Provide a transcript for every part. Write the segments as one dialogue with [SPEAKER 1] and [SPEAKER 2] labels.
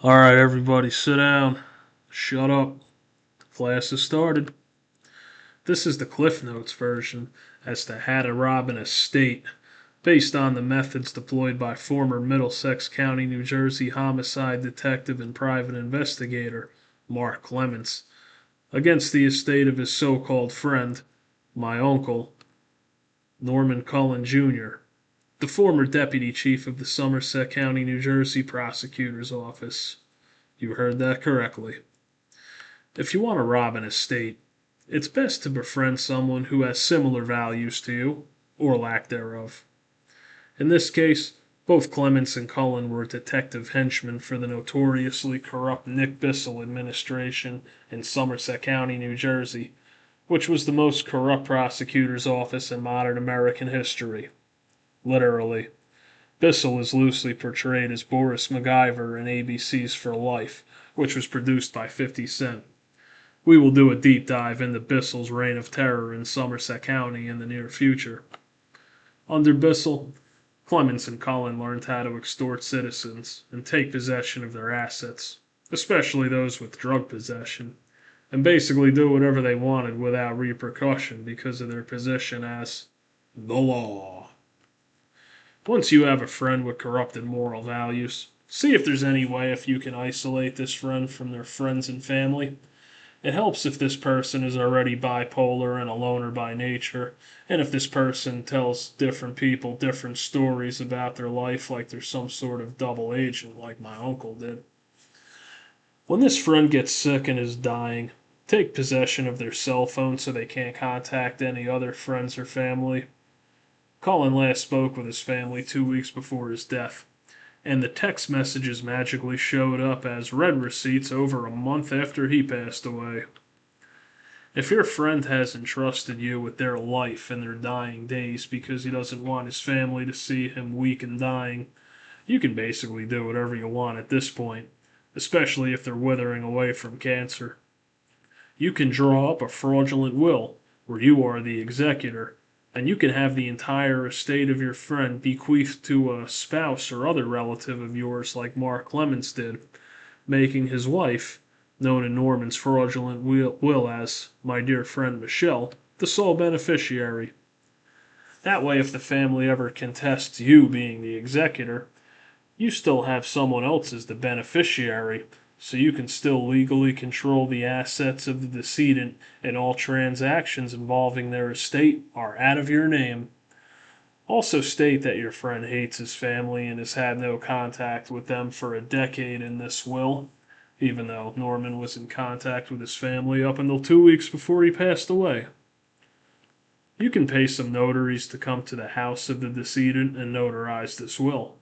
[SPEAKER 1] Alright, everybody, sit down. Shut up. Class has started. This is the Cliff Notes version as to how to rob an estate, based on the methods deployed by former Middlesex County, New Jersey homicide detective and private investigator Mark Clements against the estate of his so-called friend, my uncle, Norman Cullen, Jr., the former deputy chief of the Somerset County, New Jersey prosecutor's office. You heard that correctly. If you want to rob an estate, it's best to befriend someone who has similar values to you, or lack thereof. In this case, both Clements and Cullen were detective henchmen for the notoriously corrupt Nick Bissell administration in Somerset County, New Jersey, which was the most corrupt prosecutor's office in modern American history. Literally. Bissell is loosely portrayed as Boris MacGyver in ABC's For Life, which was produced by 50 Cent. We will do a deep dive into Bissell's reign of terror in Somerset County in the near future. Under Bissell, Clements and Cullen learned how to extort citizens and take possession of their assets, especially those with drug possession, and basically do whatever they wanted without repercussion because of their position as the law. Once you have a friend with corrupted moral values, see if there's any way if you can isolate this friend from their friends and family. It helps if this person is already bipolar and a loner by nature, and if this person tells different people different stories about their life like they're some sort of double agent like my uncle did. When this friend gets sick and is dying, take possession of their cell phone so they can't contact any other friends or family. Cullen last spoke with his family 2 weeks before his death, and the text messages magically showed up as read receipts over a month after he passed away. If your friend has entrusted you with their life in their dying days because he doesn't want his family to see him weak and dying, you can basically do whatever you want at this point, especially if they're withering away from cancer. You can draw up a fraudulent will where you are the executor, and you can have the entire estate of your friend bequeathed to a spouse or other relative of yours like Mark Clements did, making his wife, known in Norman's fraudulent will as my dear friend Michelle, the sole beneficiary. That way, if the family ever contests you being the executor, you still have someone else as the beneficiary, so you can still legally control the assets of the decedent, and all transactions involving their estate are out of your name. Also state that your friend hates his family and has had no contact with them for a decade in this will, even though Norman was in contact with his family up until 2 weeks before he passed away. You can pay some notaries to come to the house of the decedent and notarize this will.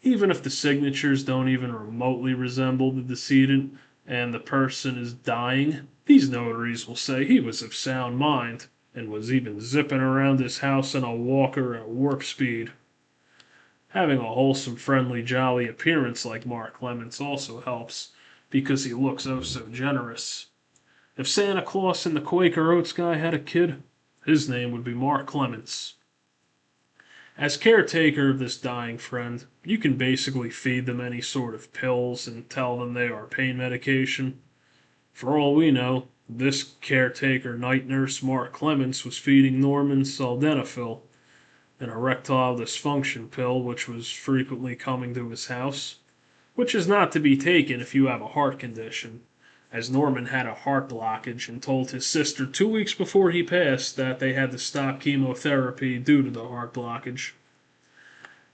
[SPEAKER 1] Even if the signatures don't even remotely resemble the decedent and the person is dying, these notaries will say he was of sound mind and was even zipping around his house in a walker at warp speed. Having a wholesome, friendly, jolly appearance like Mark Clements also helps, because he looks oh so generous. If Santa Claus and the Quaker Oats guy had a kid, his name would be Mark Clements. As caretaker of this dying friend, you can basically feed them any sort of pills and tell them they are pain medication. For all we know, this caretaker night nurse Mark Clements was feeding Norman sildenafil, an erectile dysfunction pill which was frequently coming to his house, which is not to be taken if you have a heart condition, as Norman had a heart blockage and told his sister 2 weeks before he passed that they had to stop chemotherapy due to the heart blockage.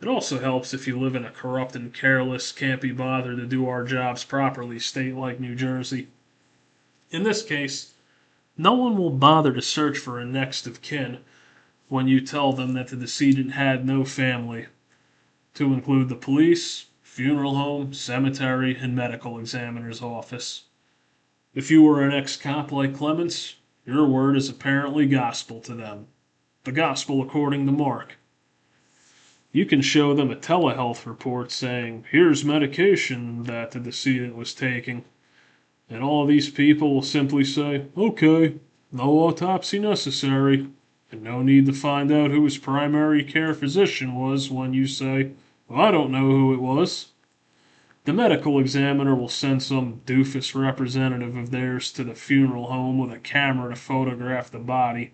[SPEAKER 1] It also helps if you live in a corrupt and careless, can't be bothered to do our jobs properly state like New Jersey. In this case, no one will bother to search for a next of kin when you tell them that the decedent had no family, to include the police, funeral home, cemetery, and medical examiner's office. If you were an ex-cop like Clements, your word is apparently gospel to them. The gospel according to Mark. You can show them a telehealth report saying, here's medication that the decedent was taking. And all these people will simply say, okay, no autopsy necessary, and no need to find out who his primary care physician was when you say, well, I don't know who it was. The medical examiner will send some doofus representative of theirs to the funeral home with a camera to photograph the body,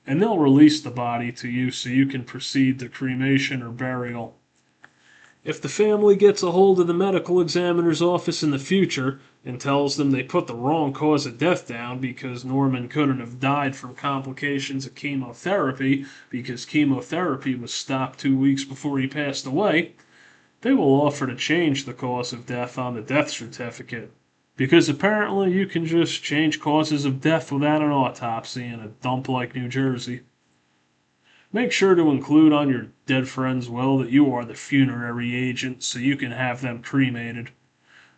[SPEAKER 1] and they'll release the body to you so you can proceed to cremation or burial. If the family gets a hold of the medical examiner's office in the future and tells them they put the wrong cause of death down because Norman couldn't have died from complications of chemotherapy because chemotherapy was stopped 2 weeks before he passed away, they will offer to change the cause of death on the death certificate. Because apparently you can just change causes of death without an autopsy in a dump like New Jersey. Make sure to include on your dead friend's will that you are the funerary agent so you can have them cremated.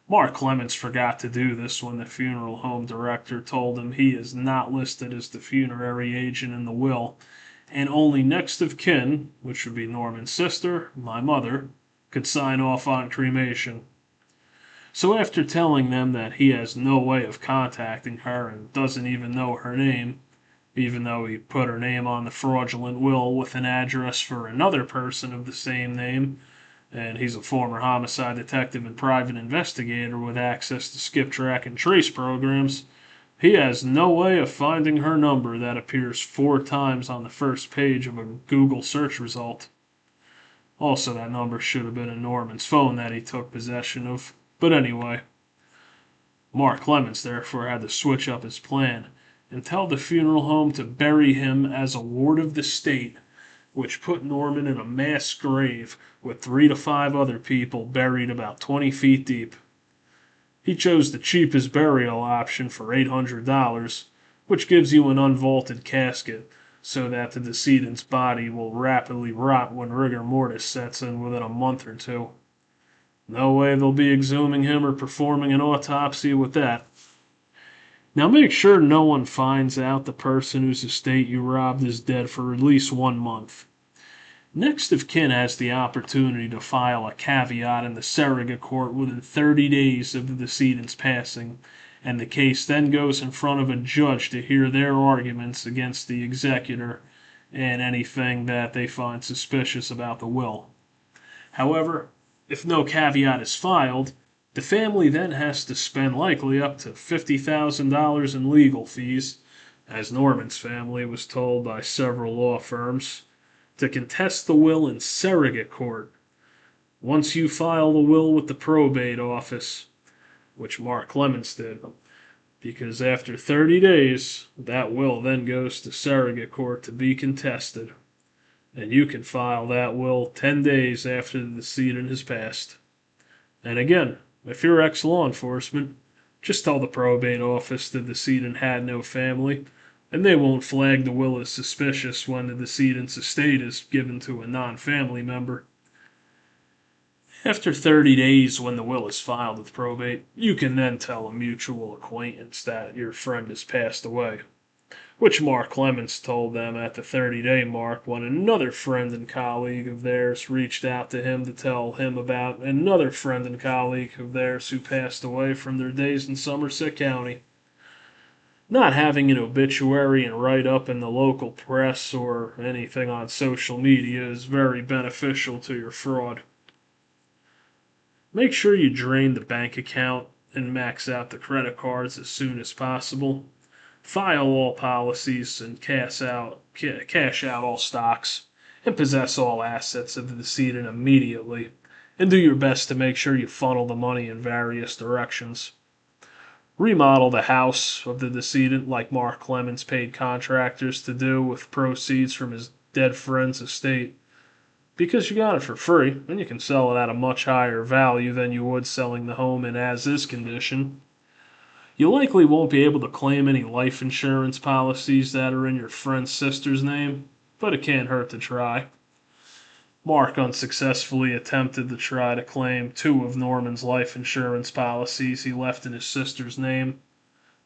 [SPEAKER 1] Mark Clements forgot to do this when the funeral home director told him he is not listed as the funerary agent in the will, and only next of kin, which would be Norman's sister, my mother, could sign off on cremation. So after telling them that he has no way of contacting her and doesn't even know her name, even though he put her name on the fraudulent will with an address for another person of the same name, and he's a former homicide detective and private investigator with access to skip track and trace programs, he has no way of finding her number that appears 4 times on the first page of a Google search result. Also, that number should have been in Norman's phone that he took possession of. But anyway, Mark Clements therefore had to switch up his plan and tell the funeral home to bury him as a ward of the state, which put Norman in a mass grave with 3 to 5 other people buried about 20 feet deep. He chose the cheapest burial option for $800, which gives you an unvaulted casket, so that the decedent's body will rapidly rot when rigor mortis sets in within a month or 2. No way they'll be exhuming him or performing an autopsy with that. Now make sure no one finds out the person whose estate you robbed is dead for at least 1 month. Next of kin has the opportunity to file a caveat in the surrogate court within 30 days of the decedent's passing, and the case then goes in front of a judge to hear their arguments against the executor and anything that they find suspicious about the will. However, if no caveat is filed, the family then has to spend likely up to $50,000 in legal fees, as Norman's family was told by several law firms, to contest the will in surrogate court. Once you file the will with the probate office, which Mark Clements did, because after 30 days, that will then goes to surrogate court to be contested, and you can file that will 10 days after the decedent has passed. And again, if you're ex-law enforcement, just tell the probate office the decedent had no family, and they won't flag the will as suspicious when the decedent's estate is given to a non-family member. After 30 days when the will is filed with probate, you can then tell a mutual acquaintance that your friend has passed away, which Mark Clements told them at the 30-day mark when another friend and colleague of theirs reached out to him to tell him about another friend and colleague of theirs who passed away from their days in Somerset County. Not having an obituary and write-up in the local press or anything on social media is very beneficial to your fraud. Make sure you drain the bank account and max out the credit cards as soon as possible. File all policies and cash out all stocks, and possess all assets of the decedent immediately, and do your best to make sure you funnel the money in various directions. Remodel the house of the decedent like Mark Clements paid contractors to do with proceeds from his dead friend's estate, because you got it for free, and you can sell it at a much higher value than you would selling the home in as-is condition. You likely won't be able to claim any life insurance policies that are in your friend's sister's name, but it can't hurt to try. Mark unsuccessfully attempted to try to claim 2 of Norman's life insurance policies he left in his sister's name.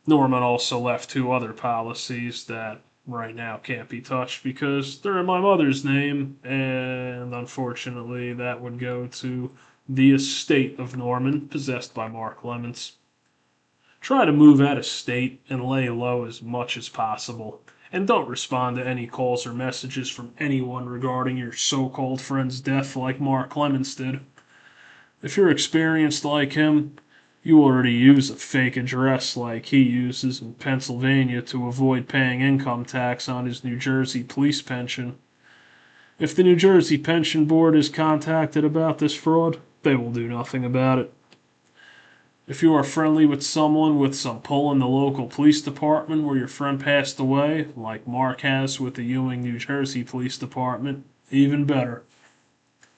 [SPEAKER 1] Norman also left 2 other policies that right now can't be touched because they're in my mother's name, and unfortunately that would go to the estate of Norman, possessed by Mark Clements. Try to move out of state and lay low as much as possible, and don't respond to any calls or messages from anyone regarding your so-called friend's death like Mark Clements did. If you're experienced like him, you already use a fake address like he uses in Pennsylvania to avoid paying income tax on his New Jersey police pension. If the New Jersey Pension Board is contacted about this fraud, they will do nothing about it. If you are friendly with someone with some pull in the local police department where your friend passed away, like Mark has with the Ewing, New Jersey Police Department, even better.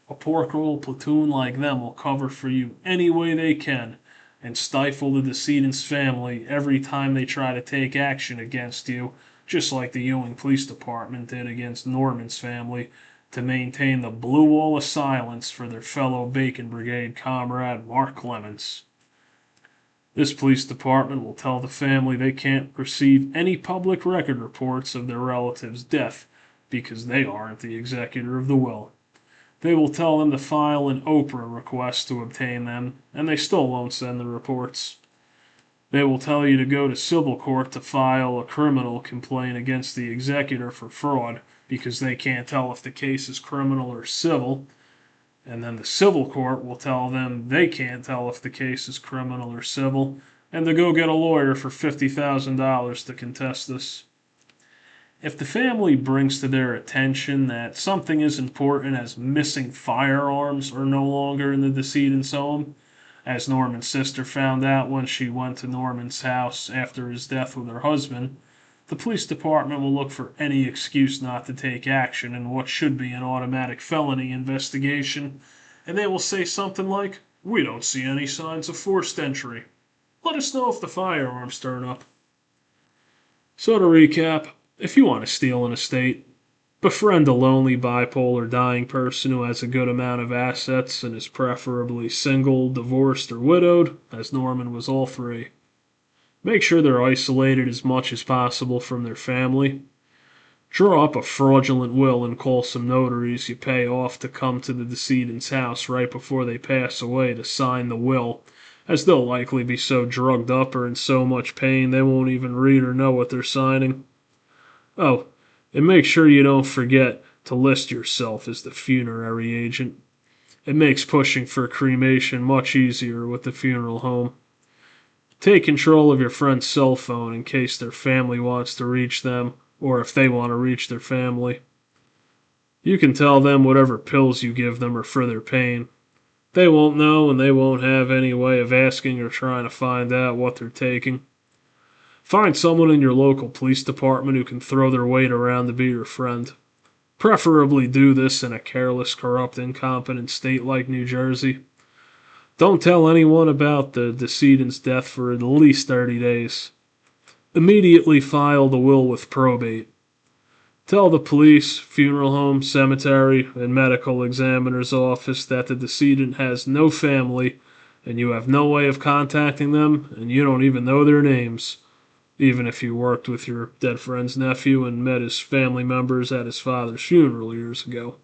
[SPEAKER 1] A pork roll platoon like them will cover for you any way they can and stifle the decedent's family every time they try to take action against you, just like the Ewing Police Department did against Norman's family to maintain the blue wall of silence for their fellow Bacon Brigade comrade Mark Clements. This police department will tell the family they can't receive any public record reports of their relative's death because they aren't the executor of the will. They will tell them to file an Oprah request to obtain them, and they still won't send the reports. They will tell you to go to civil court to file a criminal complaint against the executor for fraud because they can't tell if the case is criminal or civil, and then the civil court will tell them they can't tell if the case is criminal or civil, and to go get a lawyer for $50,000 to contest this. If the family brings to their attention that something as important as missing firearms are no longer in the decedent's home, as Norman's sister found out when she went to Norman's house after his death with her husband, the police department will look for any excuse not to take action in what should be an automatic felony investigation, and they will say something like, "We don't see any signs of forced entry. Let us know if the firearms turn up." So to recap, if you want to steal an estate, befriend a lonely bipolar dying person who has a good amount of assets and is preferably single, divorced, or widowed, as Norman was all three. Make sure they're isolated as much as possible from their family. Draw up a fraudulent will and call some notaries you pay off to come to the decedent's house right before they pass away to sign the will, as they'll likely be so drugged up or in so much pain they won't even read or know what they're signing. Oh, and make sure you don't forget to list yourself as the funerary agent. It makes pushing for cremation much easier with the funeral home. Take control of your friend's cell phone in case their family wants to reach them, or if they want to reach their family. You can tell them whatever pills you give them are for their pain. They won't know and they won't have any way of asking or trying to find out what they're taking. Find someone in your local police department who can throw their weight around to be your friend. Preferably do this in a careless, corrupt, incompetent state like New Jersey. Don't tell anyone about the decedent's death for at least 30 days. Immediately file the will with probate. Tell the police, funeral home, cemetery, and medical examiner's office that the decedent has no family and you have no way of contacting them and you don't even know their names, even if you worked with your dead friend's nephew and met his family members at his father's funeral years ago.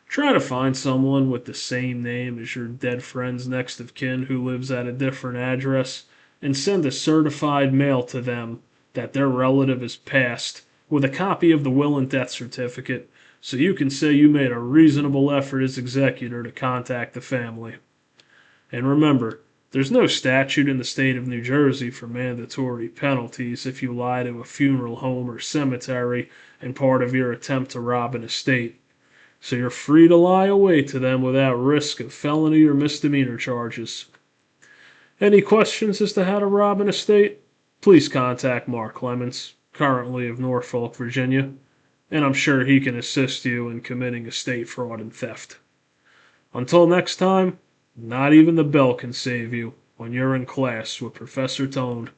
[SPEAKER 1] Try to find someone with the same name as your dead friend's next of kin who lives at a different address and send a certified mail to them that their relative is passed with a copy of the will and death certificate so you can say you made a reasonable effort as executor to contact the family. And remember, there's no statute in the state of New Jersey for mandatory penalties if you lie to a funeral home or cemetery in part of your attempt to rob an estate. So you're free to lie away to them without risk of felony or misdemeanor charges. Any questions as to how to rob an estate? Please contact Mark Clements, currently of Norfolk, Virginia, and I'm sure he can assist you in committing estate fraud and theft. Until next time, not even the bell can save you when you're in class with Professor Tone.